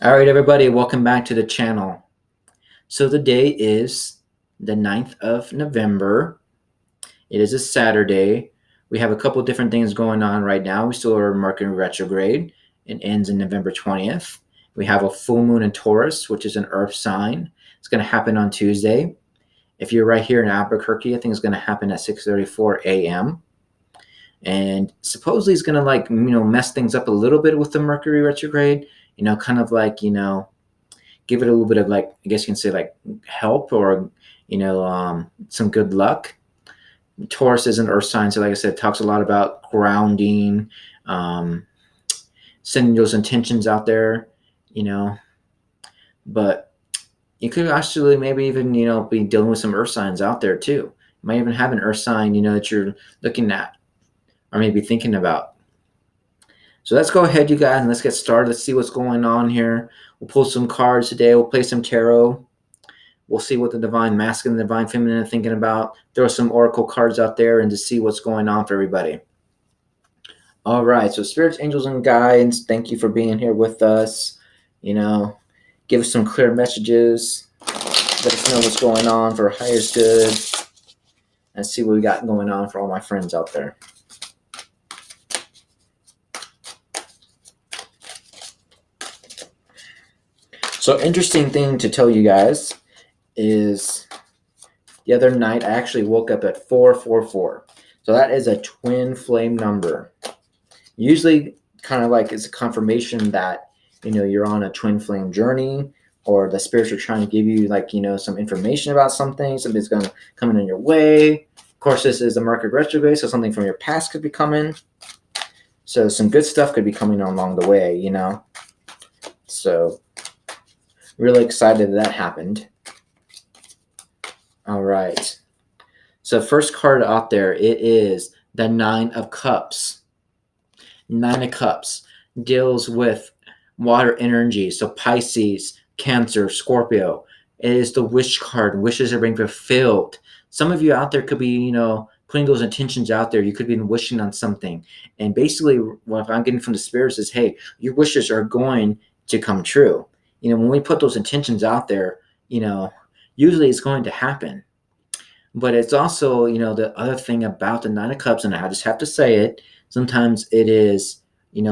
All right, everybody, welcome back to the channel. So the day is the 9th of November. It is a Saturday. We have a couple different things going on right now. We still are Mercury retrograde. It ends in November 20th. We have a full moon in Taurus, which is an earth sign. It's going to happen on Tuesday. If you're right here in Albuquerque, I think it's going to happen at 6:34 a.m. And supposedly it's going to mess things up a little bit with the Mercury retrograde, kind of give it a little bit of I guess you can say help or some good luck. Taurus is an earth sign, so like I said, it talks a lot about grounding, um, sending those intentions out there, you know. But you could actually maybe even be dealing with some earth signs out there too. You might even have an earth sign that you're looking at or maybe thinking about. So let's go ahead, you guys, and let's get started. Let's see what's going on here. We'll pull some cards today. We'll play some tarot. We'll see what the divine masculine and divine feminine are thinking about. Throw some oracle cards out there and to see what's going on for everybody. All right, so spirits, angels, and guides, thank you for being here with us. Give us some clear messages. Let us know what's going on for highest good. And see what we got going on for all my friends out there. So interesting thing to tell you guys is the other night I actually woke up at 444. So that is a twin flame number. Usually kind of it's a confirmation that you're on a twin flame journey, or the spirits are trying to give you some information about something. Something's going to come in your way. Of course, this is the Mercury retrograde, so something from your past could be coming. So some good stuff could be coming along the way, So really excited that happened. All right. So first card out there, it is the Nine of Cups. Nine of Cups deals with water energy. So Pisces, Cancer, Scorpio. It is the wish card. Wishes are being fulfilled. Some of you out there could be, putting those intentions out there. You could be wishing on something. And basically, what I'm getting from the spirits is, hey, your wishes are going to come true. When we put those intentions out there, usually it's going to happen. But it's also, the other thing about the Nine of Cups, and I just have to say it, sometimes it is,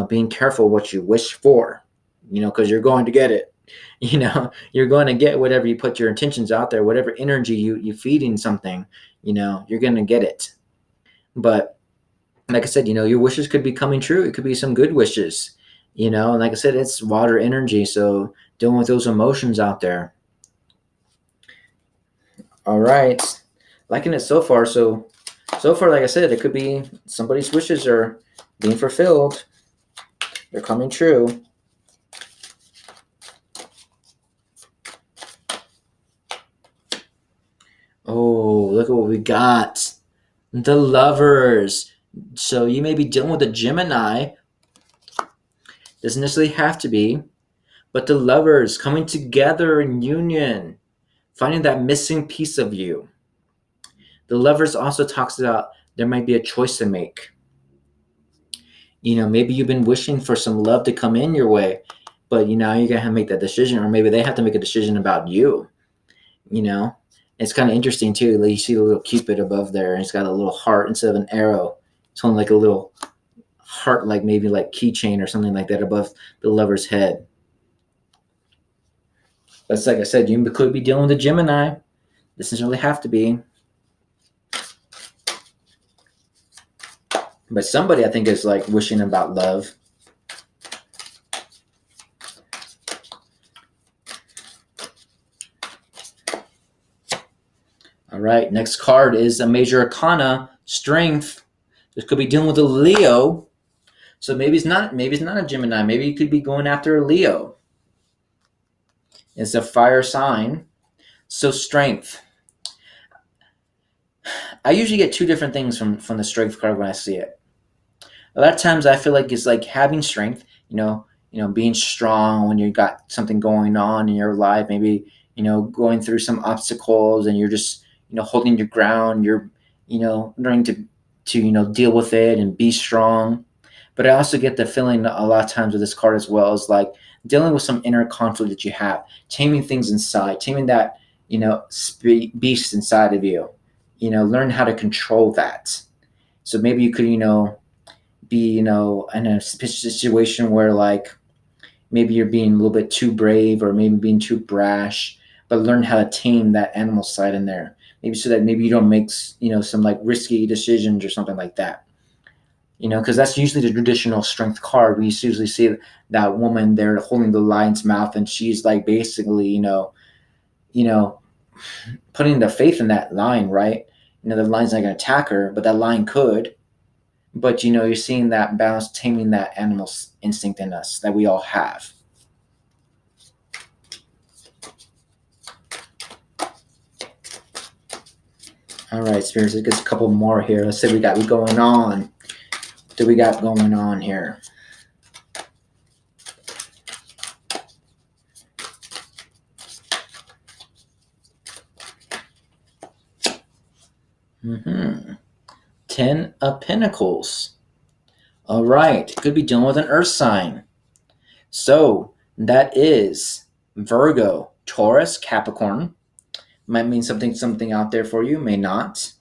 being careful what you wish for, because you're going to get it. You're going to get whatever you put your intentions out there, whatever energy you feed in something, you're going to get it. But like I said, your wishes could be coming true. It could be some good wishes, and like I said, it's water energy. So dealing with those emotions out there. All right. Liking it so far. So far, like I said, it could be somebody's wishes are being fulfilled. They're coming true. Oh, look at what we got. The Lovers. So you may be dealing with a Gemini. Doesn't necessarily have to be. But the Lovers coming together in union. Finding that missing piece of you. The Lovers also talks about there might be a choice to make. Maybe you've been wishing for some love to come in your way, but now you're gonna have to make that decision, or maybe they have to make a decision about you. It's kind of interesting too. You see the little Cupid above there, and it's got a little heart instead of an arrow. It's only like a little heart, maybe keychain or something like that above the lover's head. That's like I said, you could be dealing with a Gemini. This doesn't really have to be. But somebody I think is wishing about love. All right, next card is a major arcana, Strength. This could be dealing with a Leo. So maybe it's not a Gemini. Maybe you could be going after a Leo. It's a fire sign. So Strength. I usually get two different things from the Strength card when I see it. A lot of times I feel like it's having strength, being strong when you got something going on in your life, maybe, going through some obstacles and you're just, holding your ground, you're, learning to deal with it and be strong. But I also get the feeling a lot of times with this card as well is dealing with some inner conflict that you have, taming things inside, taming that, beast inside of you. Learn how to control that. So maybe you could, be, in a situation where like maybe you're being a little bit too brave or maybe being too brash, but learn how to tame that animal side in there. Maybe so that maybe you don't make, some like risky decisions or something like that. Because that's usually the traditional strength card. We usually see that woman there holding the lion's mouth, and she's like basically, you know, putting the faith in that lion, right? The lion's not going to attack her, but that lion could. But you're seeing that balance, taming that animal instinct in us that we all have. All right, spirits. Let's get a couple more here. Let's see what we got going on. What do we got going on here? Mm-hmm. 10 of Pentacles. All right. Could be dealing with an earth sign. So that is Virgo, Taurus, Capricorn. Might mean something out there for you, may not.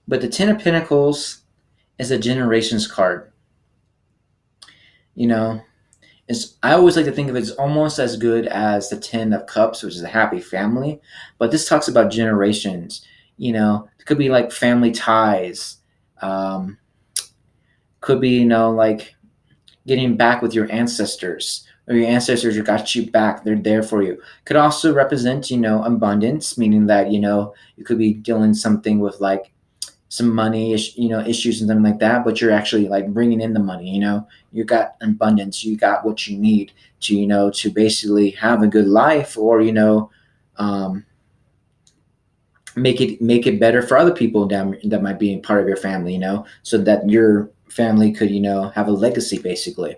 But the 10 of Pentacles is a generations card. I always like to think of it as almost as good as the 10 of Cups, which is a happy family. But this talks about generations. It could be like family ties. Could be, like getting back with your ancestors, or your ancestors who got you back. They're there for you. Could also represent, abundance, meaning that, you could be dealing something with like some money, issues and something like that, but you're actually like bringing in the money. You got abundance, you got what you need to, to basically have a good life, or um, make it better for other people that might be part of your family. So that your family could, have a legacy, basically.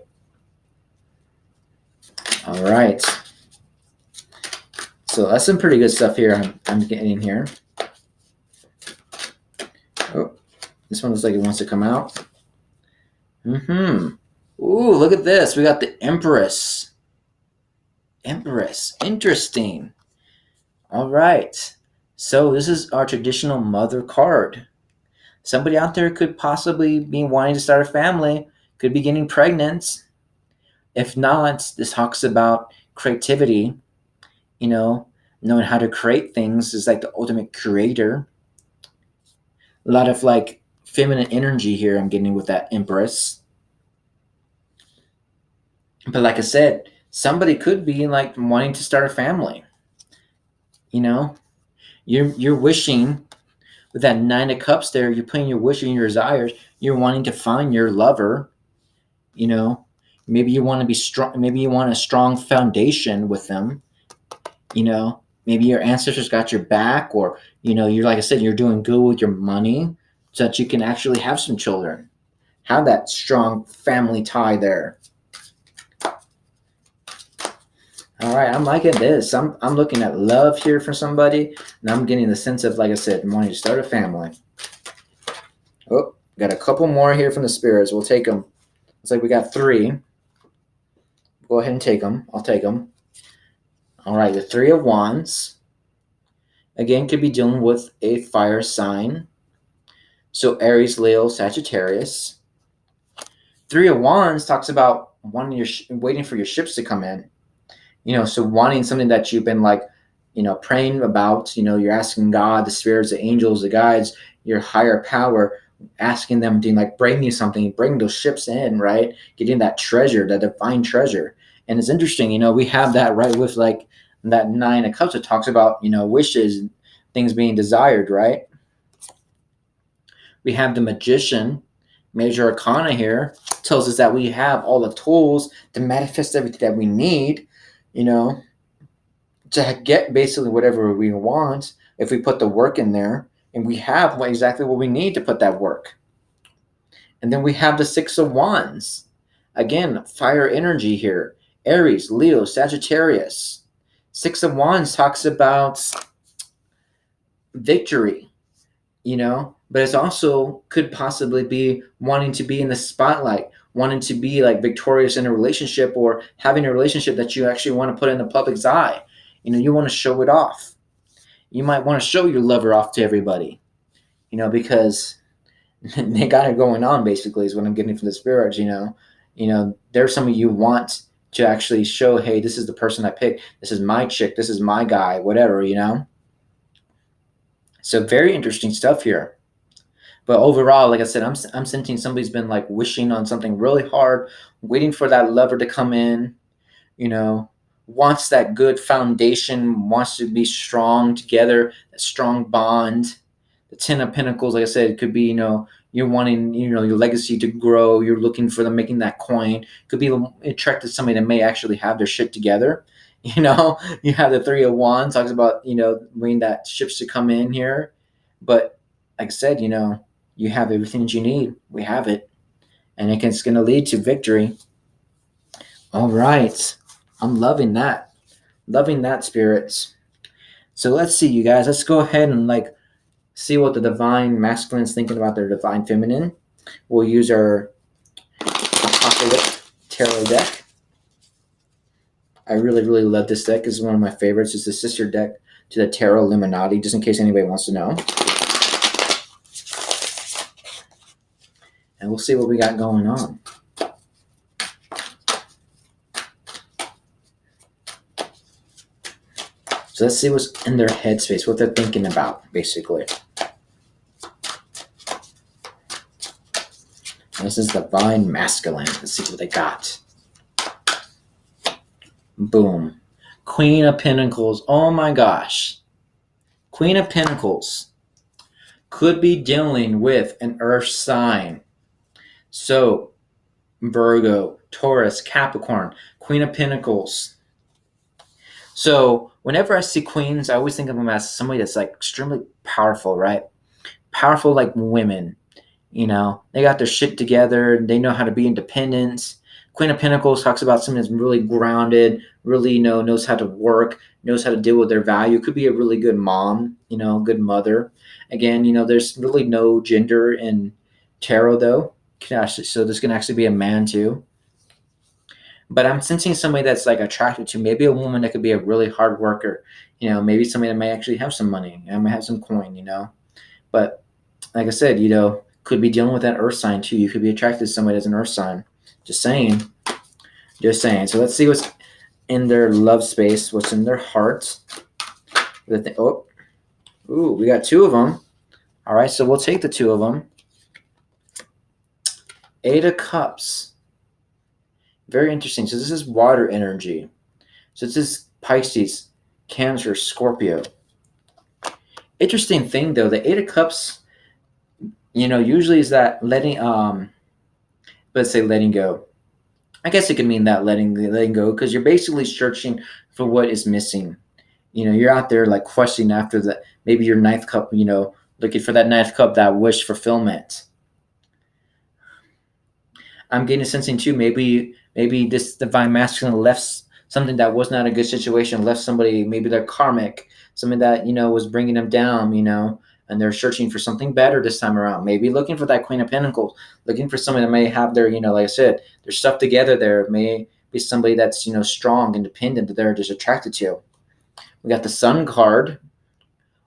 All right. So that's some pretty good stuff here. I'm getting in here. Oh, this one looks like it wants to come out. Ooh, look at this. We got the Empress. Empress. Interesting. All right. So this is our traditional mother card. Somebody out there could possibly be wanting to start a family, could be getting pregnant. If not, this talks about creativity, knowing how to create things is like the ultimate creator. A lot of like feminine energy here I'm getting with that Empress. But like I said, somebody could be like wanting to start a family. You're wishing with that 9 of Cups there, you're putting your wishes and your desires. You're wanting to find your lover. You know, maybe you want to be strong. Maybe you want a strong foundation with them. Maybe your ancestors got your back, or you're like I said, you're doing good with your money, so that you can actually have some children, have that strong family tie there. All right, I'm liking this. I'm looking at love here for somebody, and I'm getting the sense of, like I said, wanting to start a family. Oh, got a couple more here from the spirits. We'll take them. Looks like we got 3. Go ahead and take them. I'll take them. All right, the 3 of Wands. Again, could be dealing with a fire sign. So Aries, Leo, Sagittarius. 3 of Wands talks about waiting for your ships to come in. So wanting something that you've been like, praying about. You're asking God, the spirits, the angels, the guides, your higher power, asking them to like bring you something, bring those ships in, right? Getting that treasure, that divine treasure. And it's interesting, we have that right with like that 9 of Cups that talks about, wishes, things being desired, right? We have the Magician, major arcana here, tells us that we have all the tools to manifest everything that we need, to get basically whatever we want if we put the work in there, and we have exactly what we need to put that work. And then we have the 6 of Wands. Again, fire energy here. Aries, Leo, Sagittarius. 6 of Wands talks about victory, but it's also could possibly be wanting to be in the spotlight, wanting to be like victorious in a relationship, or having a relationship that you actually want to put in the public's eye. You want to show it off. You might want to show your lover off to everybody, because they got it going on, basically, is what I'm getting from the spirits. There's some of you want to actually show, hey, this is the person I picked. This is my chick. This is my guy, whatever. So very interesting stuff here. But overall, like I said, I'm sensing somebody's been like wishing on something really hard, waiting for that lover to come in, you know, wants that good foundation, wants to be strong together, a strong bond. The Ten of Pentacles, like I said, it could be, you're wanting, your legacy to grow. You're looking for them making that coin. Could be attracted to somebody that may actually have their shit together. You have the Three of Wands, talks about, waiting that ships to come in here. But like I said, you have everything that you need. We have it. And it's going to lead to victory. All right. I'm loving that. Loving that, spirits. So let's see, you guys. Let's go ahead and see what the divine masculine is thinking about their divine feminine. We'll use our Apocalypse Tarot deck. I really, really love this deck. It's one of my favorites. It's the sister deck to the Tarot Illuminati, just in case anybody wants to know. And we'll see what we got going on. So let's see what's in their headspace, what they're thinking about, basically. And this is divine masculine. Let's see what they got. Boom. Queen of Pentacles. Oh my gosh. Queen of Pentacles could be dealing with an earth sign. So, Virgo, Taurus, Capricorn, Queen of Pentacles. So, whenever I see queens, I always think of them as somebody that's extremely powerful, right? Powerful like women. They got their shit together. They know how to be independent. Queen of Pentacles talks about someone that's really grounded, really knows how to work, knows how to deal with their value. Could be a really good mom, good mother. Again, there's really no gender in tarot, though. So this can actually be a man, too. But I'm sensing somebody that's attracted to maybe a woman that could be a really hard worker. Maybe somebody that may actually have some money. Might have some coin, But like I said, could be dealing with that earth sign, too. You could be attracted to somebody that's an earth sign. Just saying. So let's see what's in their love space, what's in their hearts. Ooh, we got two of them. All right, so we'll take the two of them. Eight of Cups. Very interesting. So this is water energy. So this is Pisces, Cancer, Scorpio. Interesting thing, though, the Eight of Cups, usually is that letting, let's say letting go. I guess it could mean that letting go, because you're basically searching for what is missing. You're out there questioning after maybe your ninth cup, looking for that ninth cup, that wish fulfillment. I'm getting a sensing too, maybe this divine masculine left something that was not a good situation, left somebody, maybe they're karmic, something that, was bringing them down, and they're searching for something better this time around. Maybe looking for that Queen of Pentacles, looking for somebody that may have their, like I said, their stuff together. There may be somebody that's, strong, independent, that they're just attracted to. We got the Sun card.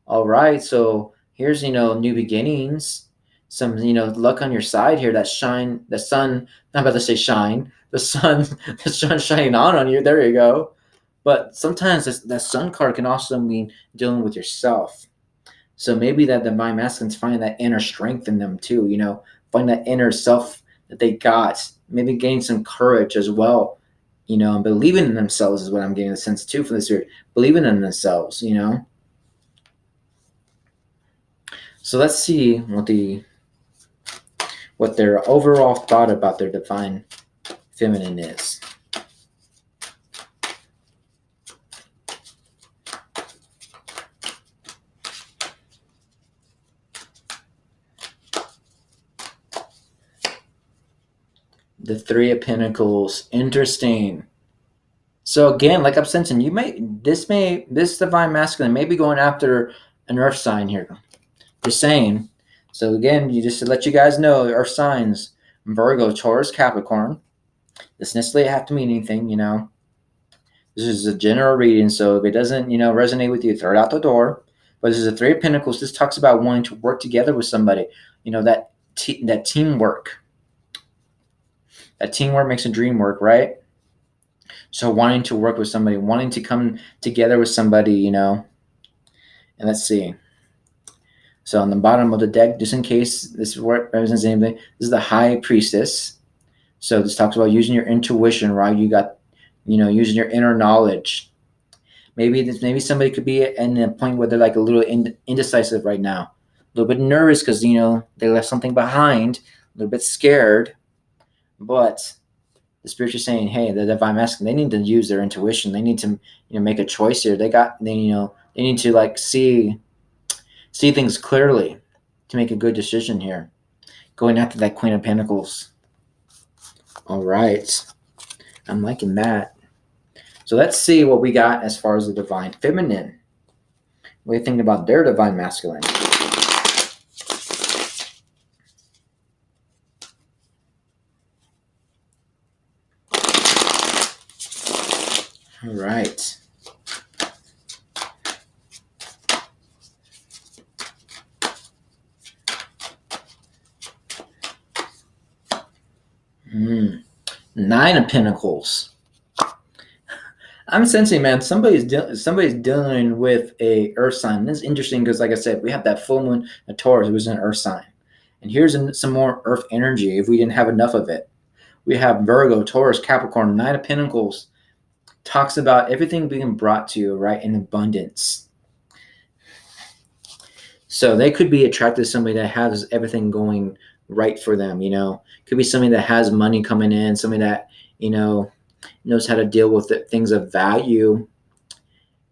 All right, so here's, new beginnings. Some, luck on your side here. That shine, the sun, I'm about to say shine. The sun shining on you. There you go. But sometimes that Sun card can also mean dealing with yourself. So maybe that divine masculines find that inner strength in them too, find that inner self that they got, maybe gain some courage as well, and believing in themselves is what I'm getting a sense too from this spirit, believing in themselves, So let's see what their overall thought about their divine feminine is. The Three of Pentacles. Interesting. So again, like I'm sensing, this divine masculine may be going after an earth sign here. Just saying. So again, just to let you guys know, earth signs, Virgo, Taurus, Capricorn. This necessarily have to mean anything, This is a general reading, so if it doesn't, resonate with you, throw it out the door. But this is a Three of Pentacles. This talks about wanting to work together with somebody. That teamwork. That teamwork makes a dream work, right? So wanting to work with somebody, wanting to come together with somebody, And let's see. So on the bottom of the deck, just in case this represents anything, this is the High Priestess. So this talks about using your intuition, right? You got, using your inner knowledge. Maybe somebody could be in a point where they're like a little indecisive right now, a little bit nervous because they left something behind, a little bit scared. But the spirits are saying, hey, the divine masculine, they need to use their intuition. They need to make a choice here. They need to like see things clearly to make a good decision here. Going after that Queen of Pentacles. All right, I'm liking that. So let's see what we got as far as the divine feminine. What do you think about their divine masculine? All right. Nine of Pentacles. I'm sensing, man, somebody's dealing with a earth sign. This is interesting because, like I said, we have that full moon, a Taurus, who was an earth sign. And here's some more earth energy if we didn't have enough of it. We have Virgo, Taurus, Capricorn, Nine of Pentacles. Talks about everything being brought to you, right, in abundance. So they could be attracted to somebody that has everything going right for them, Could be somebody that has money coming in, somebody that, knows how to deal with things of value,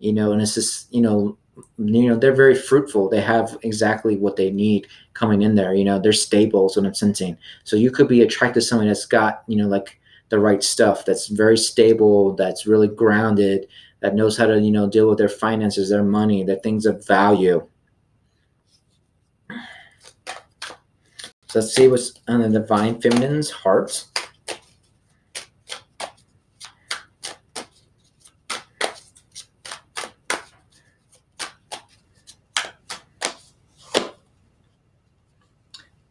and it's just, they're very fruitful. They have exactly what they need coming in there. They're stable is what I'm sensing. So you could be attracted to somebody that's got, like the right stuff, that's very stable, that's really grounded, that knows how to, deal with their finances, their money, their things of value. So let's see what's on the divine feminine's heart.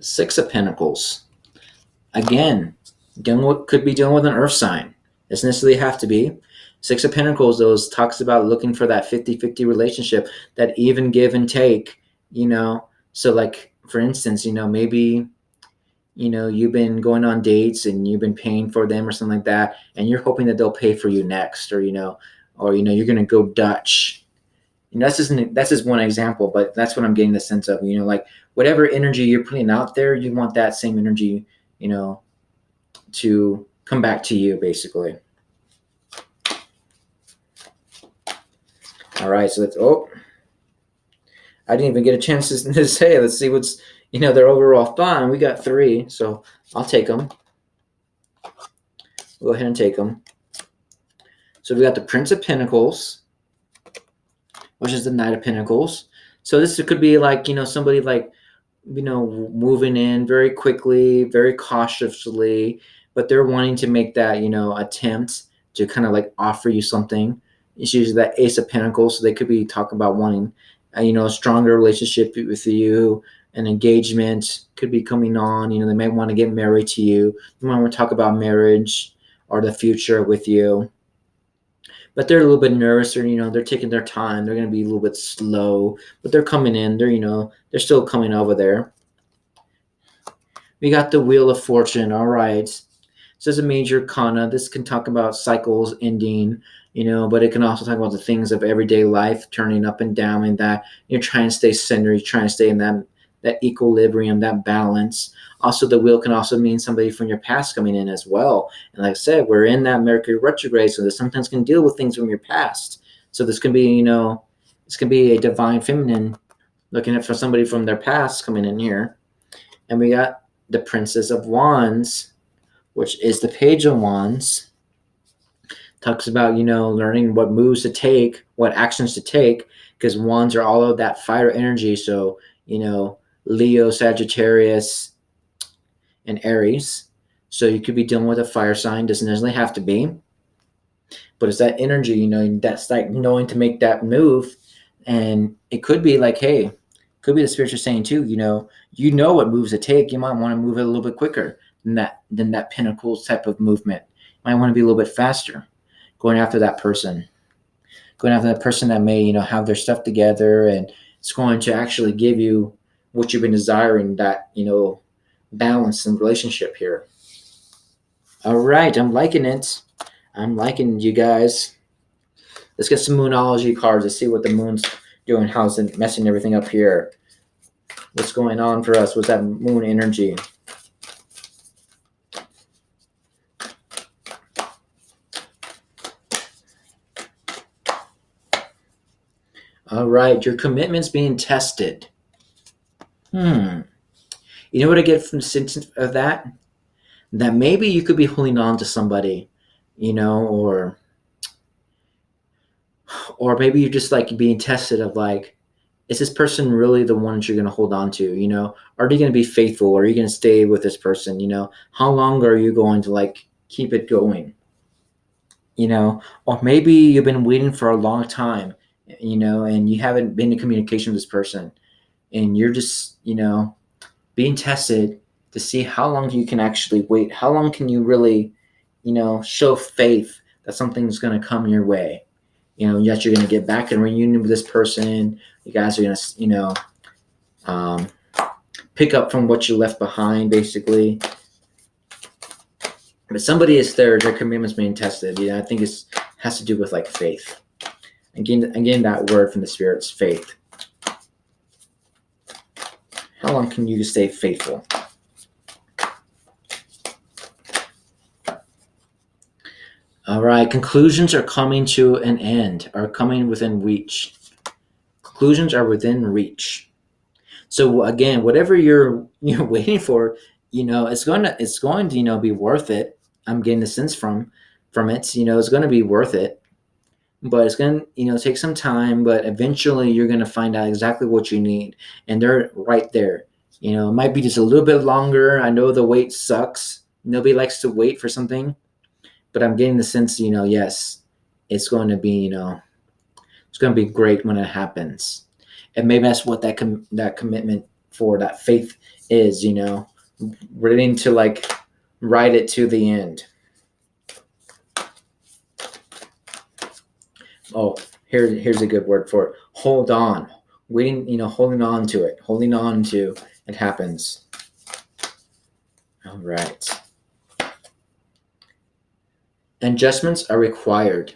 Six of Pentacles. Again, could be dealing with an earth sign. Doesn't necessarily have to be. Six of Pentacles, those talks about looking for that 50-50 relationship, that even give and take, So like, for instance, maybe, you've been going on dates and you've been paying for them or something like that, and you're hoping that they'll pay for you next, or, you're going to go Dutch. That's just one example, but that's what I'm getting the sense of, like whatever energy you're putting out there, you want that same energy, to come back to you, basically. All right, so I didn't even get a chance to say. Let's see what's, their overall thought. We got 3, so I'll take them. We'll go ahead and take them. So we got the Prince of Pentacles, which is the Knight of Pentacles. So this could be like, somebody like, moving in very quickly, very cautiously, but they're wanting to make that, attempt to kind of like offer you something. It's usually that Ace of Pentacles, so they could be talking about wanting, a stronger relationship with you. An engagement could be coming on. They might want to get married to you. They might want to talk about marriage or the future with you. But they're a little bit nervous, or they're taking their time. They're going to be a little bit slow, but they're coming in. They're still coming over there. We got the Wheel of Fortune. All right. So it's a major kana. This can talk about cycles ending, but it can also talk about the things of everyday life turning up and down, and that you're trying to stay centered, you're trying to stay in that equilibrium, that balance. Also, the wheel can also mean somebody from your past coming in as well. And like I said, we're in that Mercury retrograde, so this sometimes can deal with things from your past. So this can be, this can be a divine feminine looking at for somebody from their past coming in here. And we got the Princess of Wands, which is the Page of Wands. Talks about, learning what moves to take, what actions to take, because wands are all of that fire energy. So, Leo, Sagittarius, and Aries. So you could be dealing with a fire sign, doesn't necessarily have to be, but it's that energy, that's like knowing to make that move. And it could be like, hey, could be the spirits are saying too, what moves to take. You might want to move it a little bit quicker than that pinnacle type of movement. You might want to be a little bit faster, going after that person, that may, have their stuff together, and it's going to actually give you what you've been desiring, that, balance and relationship here. All right, I'm liking it. I'm liking you guys. Let's get some moonology cards. Let's see what the moon's doing. How's it messing everything up here? What's going on for us? What's that moon energy? All right, your commitment's being tested. You know what I get from the sentence of that? That maybe you could be holding on to somebody, or maybe you're just like being tested of like, is this person really the one that you're going to hold on to? Are they going to be faithful? Are you going to stay with this person? How long are you going to like keep it going? Or maybe you've been waiting for a long time, and you haven't been in communication with this person, and you're just, being tested to see how long you can actually wait. How long can you really, show faith that something's going to come your way? Yet you're going to get back in reunion with this person. You guys are going to, pick up from what you left behind, basically. But somebody is their commitment's being tested. I think it has to do with like faith. Again, that word from the spirits, faith. How long can you stay faithful? All right, conclusions are coming to an end, are coming within reach. Conclusions are within reach. So again, whatever you're waiting for, it's going to be worth it. I'm getting the sense from it. It's going to be worth it, but it's going to take some time. But eventually, you're going to find out exactly what you need, and they're right there. It might be just a little bit longer. I know the wait sucks. Nobody likes to wait for something, but I'm getting the sense, yes, it's going to be, it's going to be great when it happens. And maybe that's what that commitment for that faith is, ready to like ride it to the end. Oh, here's a good word for it. Hold on. Waiting, holding on to it. Holding on to it happens. All right. Adjustments are required.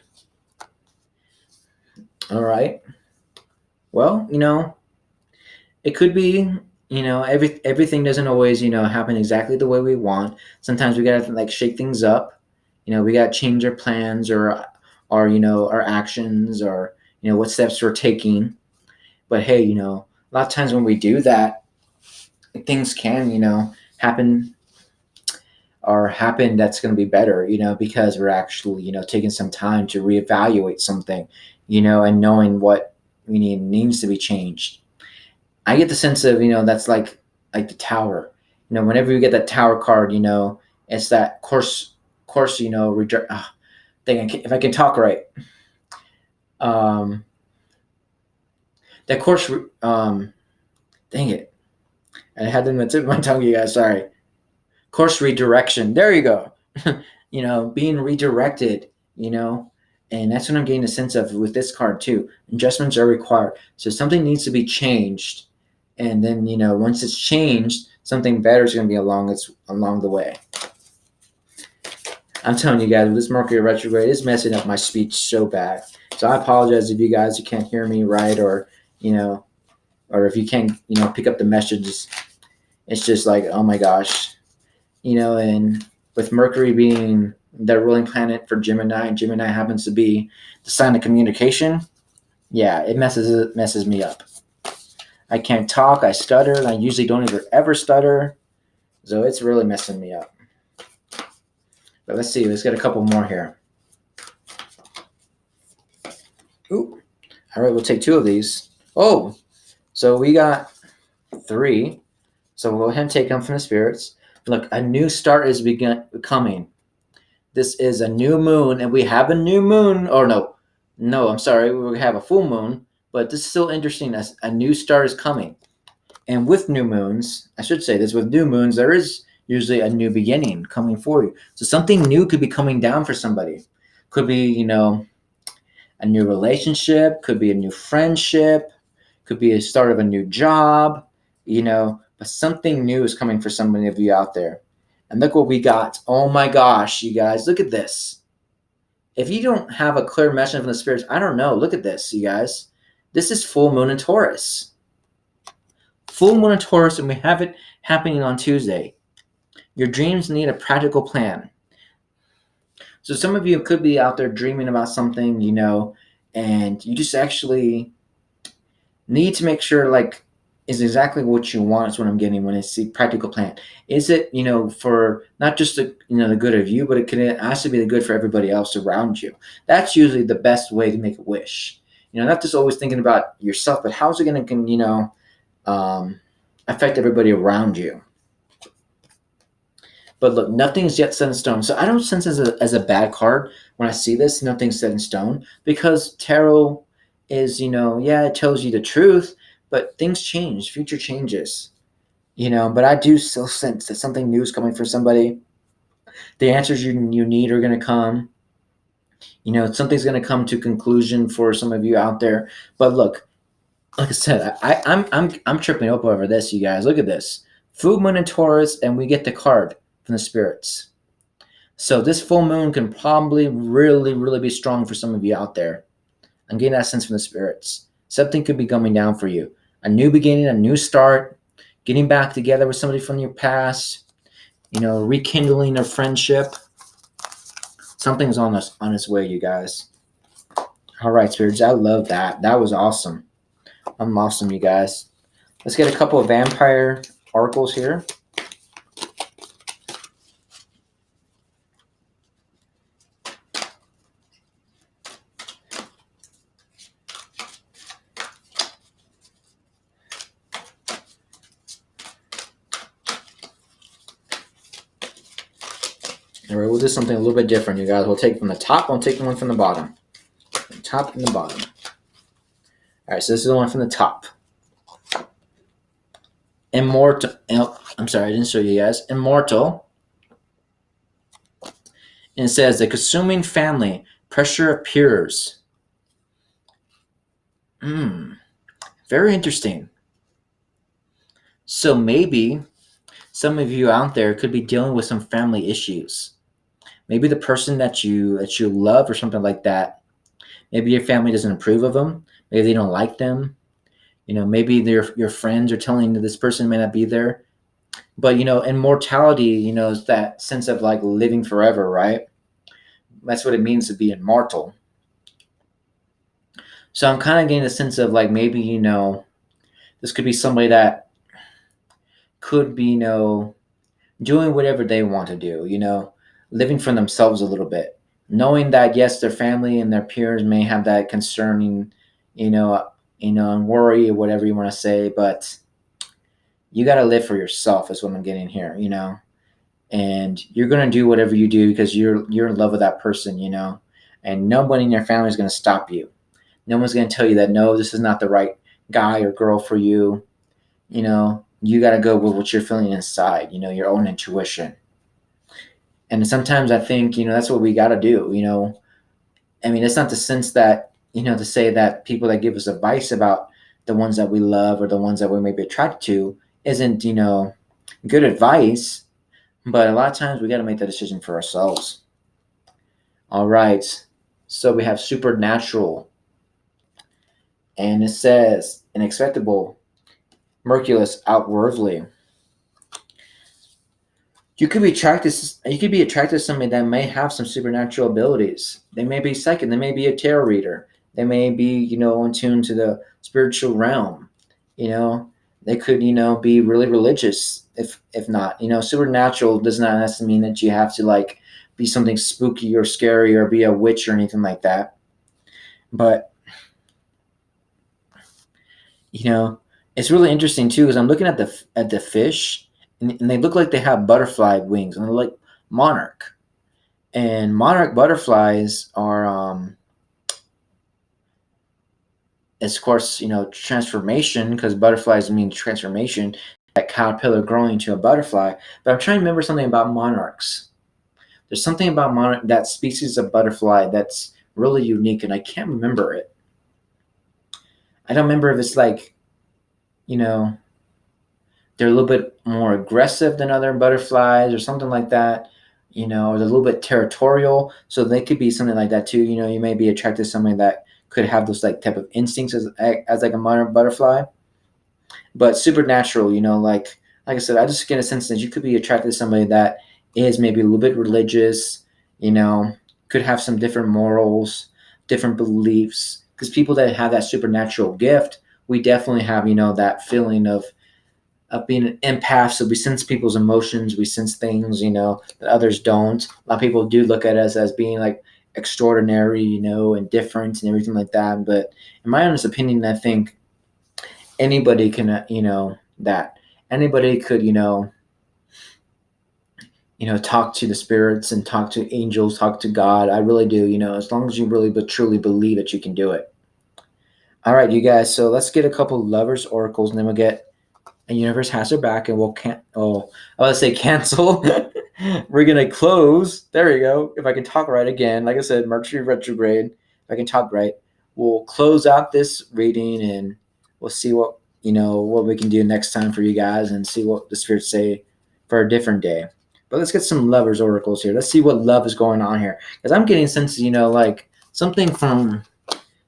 All right. Well, it could be, everything doesn't always, happen exactly the way we want. Sometimes we gotta like shake things up. We gotta change our plans or our actions, or what steps we're taking. But hey, a lot of times when we do that, things can, happen that's going to be better, because we're actually, taking some time to reevaluate something, and knowing what we needs to be changed. I get the sense of, that's like the tower. Whenever you get that tower card, it's that course, if I can talk right. That course, dang it. I had them at the tip of my tongue, you guys, sorry. Course redirection. There you go. Being redirected, and that's what I'm getting a sense of with this card too. Adjustments are required. So something needs to be changed. And then, once it's changed, something better is going to be along the way. I'm telling you guys, this Mercury retrograde is messing up my speech so bad. So I apologize if you guys can't hear me right, or or if you can't pick up the messages. It's just like, oh my gosh, and with Mercury being the ruling planet for Gemini, and Gemini happens to be the sign of communication. Yeah, it messes me up. I can't talk. I stutter. And I usually don't ever stutter. So it's really messing me up. But let's see. Let's get a couple more here. Ooh. All right, we'll take 2 of these. Oh, so we got 3. So we'll go ahead and take them from the spirits. Look, a new start is coming. This is a new moon, and we have a new moon. Or no, I'm sorry, we have a full moon. But this is still interesting. As a new start is coming, and with new moons, I should say this: with new moons, there is usually a new beginning coming for you. So something new could be coming down for somebody. Could be, a new relationship. Could be a new friendship. Could be a start of a new job. But something new is coming for somebody of you out there. And look what we got. Oh my gosh, you guys, look at this. If you don't have a clear message from the spirits, I don't know. Look at this, you guys. This is full moon in Taurus. Full moon in Taurus, and we have it happening on Tuesday. Your dreams need a practical plan. So some of you could be out there dreaming about something, and you just actually need to make sure, like, is exactly what you want is what I'm getting when I see practical plan. Is it, for not just the good of you, but it has to be the good for everybody else around you. That's usually the best way to make a wish. Not just always thinking about yourself, but how's it going to, affect everybody around you. But look, nothing's yet set in stone. So I don't sense as a bad card when I see this. Nothing's set in stone because tarot is, yeah, it tells you the truth, but things change, future changes, But I do still sense that something new is coming for somebody. The answers you need are going to come. Something's going to come to conclusion for some of you out there. But look, like I said, I'm tripping up over this, you guys. Look at this. Full moon in Taurus, and we get the card from the spirits. So this full moon can probably really, really be strong for some of you out there. I'm getting that sense from the spirits. Something could be coming down for you. A new beginning, a new start, getting back together with somebody from your past, rekindling a friendship. Something's on its way, you guys. All right, spirits, I love that. That was awesome. I'm awesome, you guys. Let's get a couple of vampire oracles here. All right, we'll do something a little bit different, you guys. We'll take from the top. We'll take the one from the bottom. The top and the bottom. All right, so this is the one from the top. Immortal. I'm sorry, I didn't show you guys. Immortal. And it says the consuming family. Pressure appears. Very interesting. So maybe some of you out there could be dealing with some family issues. Maybe the person that you love or something like that. Maybe your family doesn't approve of them. Maybe they don't like them. Maybe your friends are telling you this person may not be there. But immortality, is that sense of like living forever, right? That's what it means to be immortal. So I'm kind of getting a sense of like maybe this could be somebody that could be doing whatever they want to do, living for themselves a little bit, knowing that yes, their family and their peers may have that concerning, and worry or whatever you want to say, but you got to live for yourself is what I'm getting here, and you're going to do whatever you do because you're in love with that person, and nobody in your family is going to stop you. No one's going to tell you that, no, this is not the right guy or girl for you. You got to go with what you're feeling inside, your own intuition. And sometimes I think, that's what we got to do, I mean, it's not the sense that, to say that people that give us advice about the ones that we love or the ones that we may be attracted to isn't, good advice. But a lot of times we got to make that decision for ourselves. All right. So we have supernatural. And it says, unexpectable, miraculous, outwardly. You could be attracted to somebody that may have some supernatural abilities. They may be psychic. They may be a tarot reader. They may be, in tune to the spiritual realm. They could, be really religious. If not, supernatural does not necessarily mean that you have to like be something spooky or scary or be a witch or anything like that. But it's really interesting too because I'm looking at the fish. and they look like they have butterfly wings, and they're like monarch. And monarch butterflies are, of course, transformation, because butterflies mean transformation. That caterpillar growing into a butterfly. But I'm trying to remember something about monarchs. There's something about that species of butterfly that's really unique, and I can't remember it. I don't remember if it's like, you know, they're a little bit more aggressive than other butterflies or something like that, or they're a little bit territorial. So they could be something like that too. You may be attracted to somebody that could have those like type of instincts as like a modern butterfly, but supernatural, like I said, I just get a sense that you could be attracted to somebody that is maybe a little bit religious, you know, could have some different morals, different beliefs. Because people that have that supernatural gift, we definitely have, that feeling of being an empath. So we sense people's emotions, we sense things, that others don't. A lot of people do look at us as being like extraordinary, and different and everything like that. But in my honest opinion, I think anybody can, that anybody could, talk to the spirits and talk to angels, talk to God. I really do, as long as you really but truly believe that you can do it. All right, you guys. So let's get a couple lovers oracles, and then we'll get a universe has her back, and we'll can't. Oh, I was say cancel. We're gonna close. There we go. If I can talk right again, like I said, Mercury retrograde. If I can talk right, we'll close out this reading, and we'll see what we can do next time for you guys, and see what the spirits say for a different day. But let's get some lovers oracles here. Let's see what love is going on here, because I'm getting senses, like something from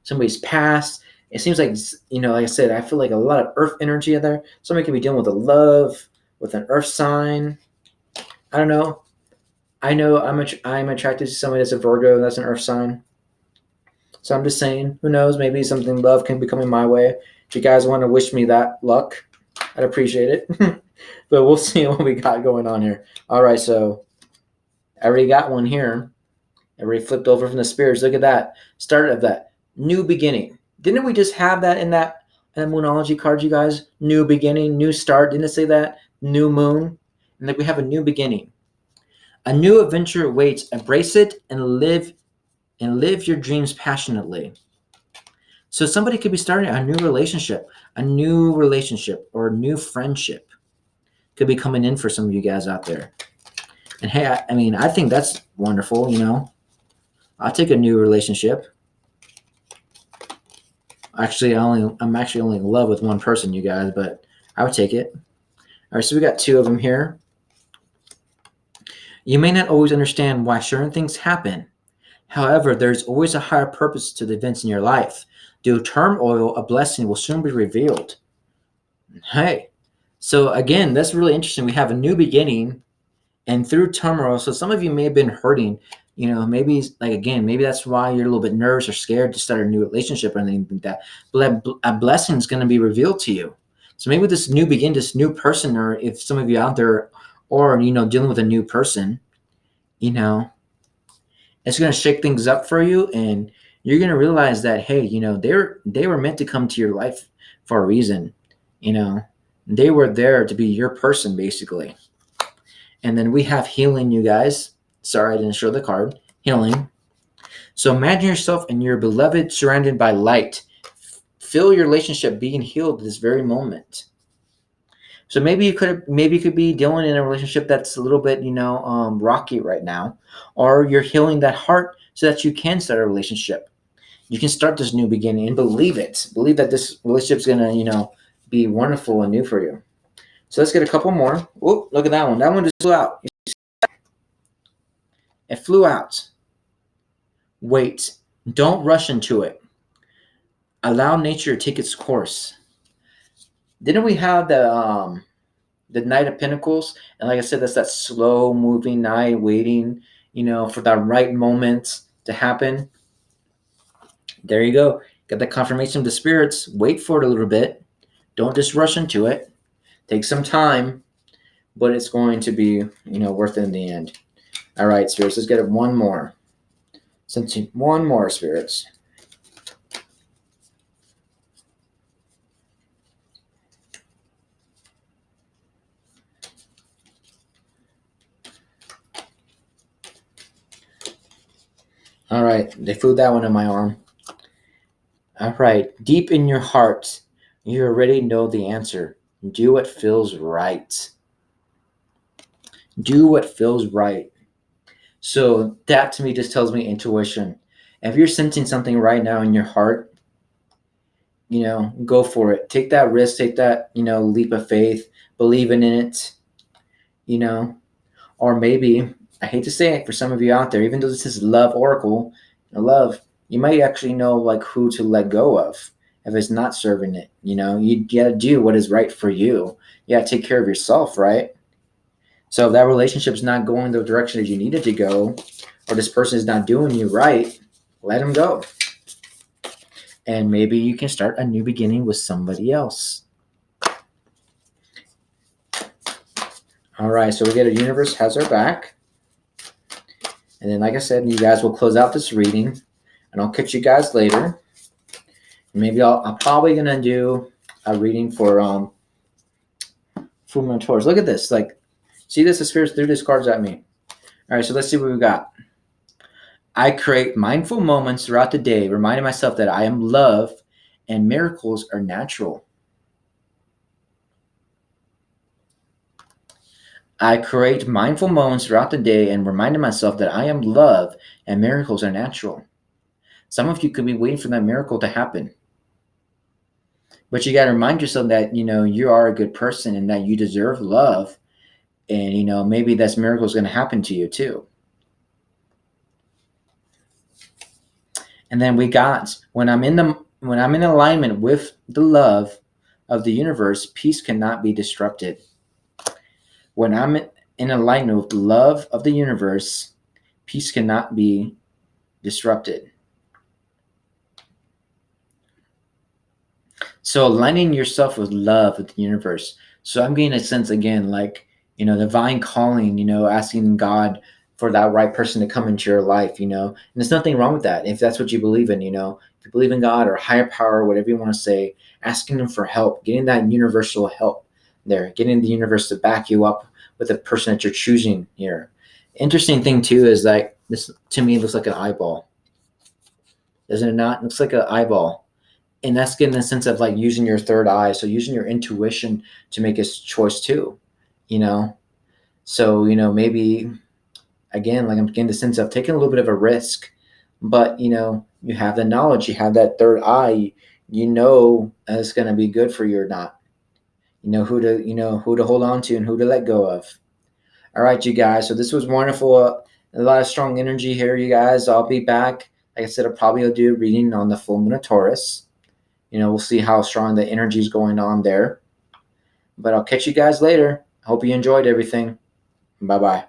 somebody's past. It seems like, like I said, I feel like a lot of earth energy in there. Somebody could be dealing with a love, with an earth sign. I don't know. I know I'm attracted to somebody that's a Virgo, that's an earth sign. So I'm just saying, who knows? Maybe something love can be coming my way. If you guys want to wish me that luck, I'd appreciate it. But we'll see what we got going on here. All right, so I already got one here. I already flipped over from the spirits. Look at that. Start of that. New beginning. Didn't we just have that in that Moonology card, you guys? New beginning, new start. Didn't it say that? New moon. And like we have a new beginning. A new adventure awaits. Embrace it and live your dreams passionately. So somebody could be starting a new relationship or a new friendship could be coming in for some of you guys out there. And hey, I think that's wonderful, I'll take a new relationship. Actually, I'm actually only in love with one person, you guys, but I would take it. All right, so we got two of them here. You may not always understand why certain things happen. However, there's always a higher purpose to the events in your life. Through turmoil, a blessing will soon be revealed. Hey, so again, that's really interesting. We have a new beginning, and through turmoil, so some of you may have been hurting. Maybe like again, maybe that's why you're a little bit nervous or scared to start a new relationship or anything like that. But a blessing is going to be revealed to you. So maybe this this new person, or if some of you out there, or dealing with a new person, you know, it's going to shake things up for you, and you're going to realize that hey, they were meant to come to your life for a reason. You know, they were there to be your person basically. And then we have healing, you guys. Sorry, I didn't show the card. Healing. So imagine yourself and your beloved surrounded by light. Feel your relationship being healed this very moment. So maybe you could be dealing in a relationship that's a little bit, rocky right now, or you're healing that heart so that you can start a relationship. You can start this new beginning and believe it. Believe that this relationship's gonna, be wonderful and new for you. So let's get a couple more. Oh, look at that one. That one just flew out. It flew out. Wait. Don't rush into it. Allow nature to take its course. Didn't we have the Knight of Pentacles? And like I said, that's that slow moving knight waiting, for that right moment to happen. There you go. Got the confirmation of the spirits. Wait for it a little bit. Don't just rush into it. Take some time, but it's going to be, worth it in the end. All right, spirits, let's get one more. One more, spirits. All right, they flew that one in my arm. All right, deep in your heart, you already know the answer. Do what feels right. Do what feels right. So that to me just tells me intuition. If you're sensing something right now in your heart, go for it. Take that risk, take that, leap of faith, believe in it, you know, or maybe, I hate to say it for some of you out there, even though this is love oracle, love, you might actually know like who to let go of if it's not serving it. You gotta do what is right for you. You gotta take care of yourself, right? So if that relationship is not going the direction that you need it to go, or this person is not doing you right, let them go. And maybe you can start a new beginning with somebody else. All right, so we get a universe has our back. And then, like I said, you guys will close out this reading, and I'll catch you guys later. Maybe I'm probably gonna do a reading for Full Moon Taurus. Look at this, like, see this? The spirits threw these cards at me. All right, so let's see what we got. I create mindful moments throughout the day, reminding myself that I am loved and miracles are natural. I create mindful moments throughout the day and reminding myself that I am loved and miracles are natural. Some of you could be waiting for that miracle to happen. But you got to remind yourself that, you are a good person and that you deserve love. And, maybe that miracle is going to happen to you too. And then we got when I'm in alignment with the love of the universe, peace cannot be disrupted. When I'm in alignment with the love of the universe, peace cannot be disrupted. So aligning yourself with love with the universe. So I'm getting a sense again, like, divine calling, asking God for that right person to come into your life, and there's nothing wrong with that. If that's what you believe in, if you believe in God or higher power, whatever you want to say, asking them for help, getting that universal help there, getting the universe to back you up with the person that you're choosing here. Interesting thing too is like this to me looks like an eyeball. Doesn't it not? It looks like an eyeball, and that's getting the sense of like using your third eye, so using your intuition to make a choice too, you know so maybe again, like I'm getting the sense of taking a little bit of a risk, but you have the knowledge, you have that third eye, it's going to be good for you or not, who to hold on to and who to let go of. All right, you guys, so this was wonderful. A lot of strong energy here, you guys. I'll be back, like I said, I'll probably do a reading on the full moon of Taurus. We'll see how strong the energy is going on there. But I'll catch you guys later. I hope you enjoyed everything. Bye bye.